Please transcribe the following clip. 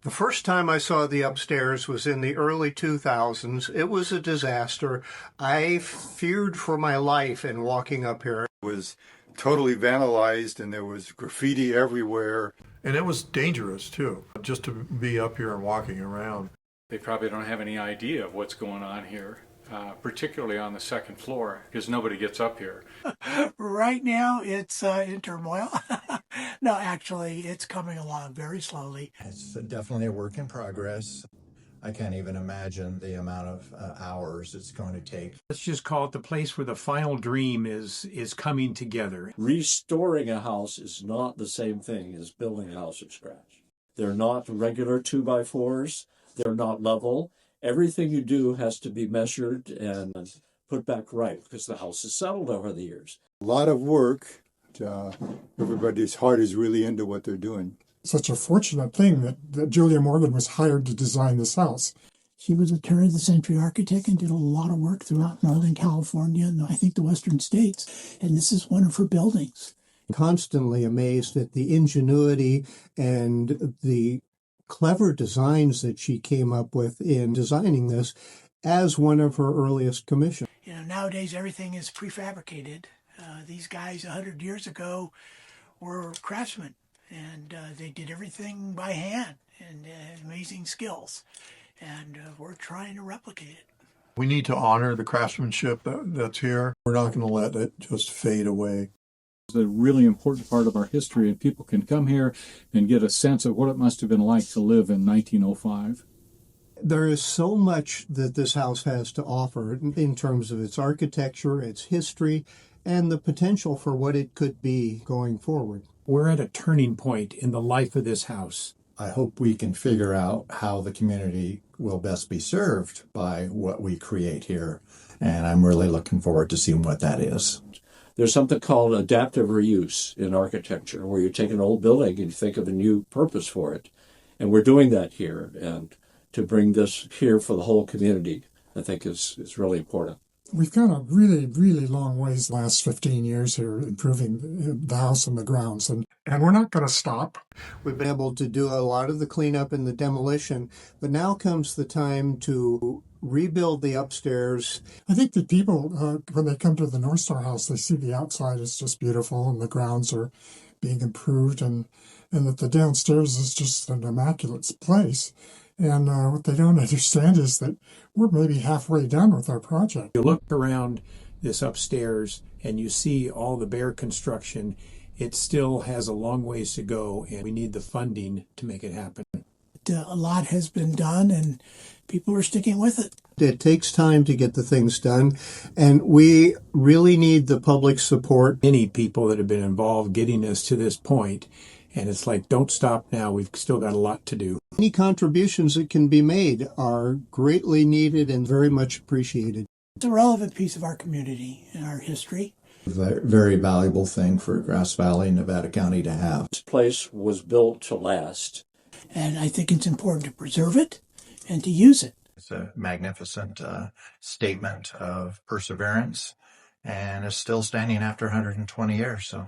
The first time I saw the upstairs was in the early 2000s. It was a disaster. I feared for my life in walking up here. It was totally vandalized and there was graffiti everywhere. And it was dangerous too, just to be up here and walking around. They probably don't have any idea of what's going on here, particularly on the second floor, because nobody gets up here. Right now, it's in turmoil. No, actually, it's coming along very slowly. It's definitely a work in progress. I can't even imagine the amount of hours it's going to take. Let's just call it the place where the final dream is coming together. Restoring a house is not the same thing as building a house from scratch. They're not regular 2x4s. They're not level. Everything you do has to be measured and put back right because the house is settled over the years. A lot of work. Everybody's heart is really into what they're doing. Such a fortunate thing that Julia Morgan was hired to design this house. She was a turn-of-the-century architect and did a lot of work throughout Northern California and I think the Western states. And this is one of her buildings. Constantly amazed at the ingenuity and the clever designs that she came up with in designing this as one of her earliest commissions. You know, nowadays everything is prefabricated. These guys 100 years ago were craftsmen, and they did everything by hand and had amazing skills. And we're trying to replicate it. We need to honor the craftsmanship that's here. We're not going to let it just fade away. It's a really important part of our history, and people can come here and get a sense of what it must have been like to live in 1905. There is so much that this house has to offer in terms of its architecture, its history, and the potential for what it could be going forward. We're at a turning point in the life of this house. I hope we can figure out how the community will best be served by what we create here. And I'm really looking forward to seeing what that is. There's something called adaptive reuse in architecture, where you take an old building and you think of a new purpose for it. And we're doing that here. And to bring this here for the whole community, I think is really important. We've gone a really, really long ways the last 15 years here, improving the house and the grounds, and we're not going to stop. We've been able to do a lot of the cleanup and the demolition, but now comes the time to rebuild the upstairs. I think that people, when they come to the North Star House, they see the outside is just beautiful and the grounds are being improved, and that the downstairs is just an immaculate place. And what they don't understand is that we're maybe halfway done with our project. You look around this upstairs and you see all the bare construction. It still has a long ways to go, and we need the funding to make it happen. A lot has been done, and people are sticking with it. It takes time to get the things done, and we really need the public support. Many people that have been involved getting us to this point. And it's like, don't stop now. We've still got a lot to do. Any contributions that can be made are greatly needed and very much appreciated. It's a relevant piece of our community and our history. A very valuable thing for Grass Valley, Nevada County to have. This place was built to last. And I think it's important to preserve it and to use it. It's a magnificent statement of perseverance and is still standing after 120 years. So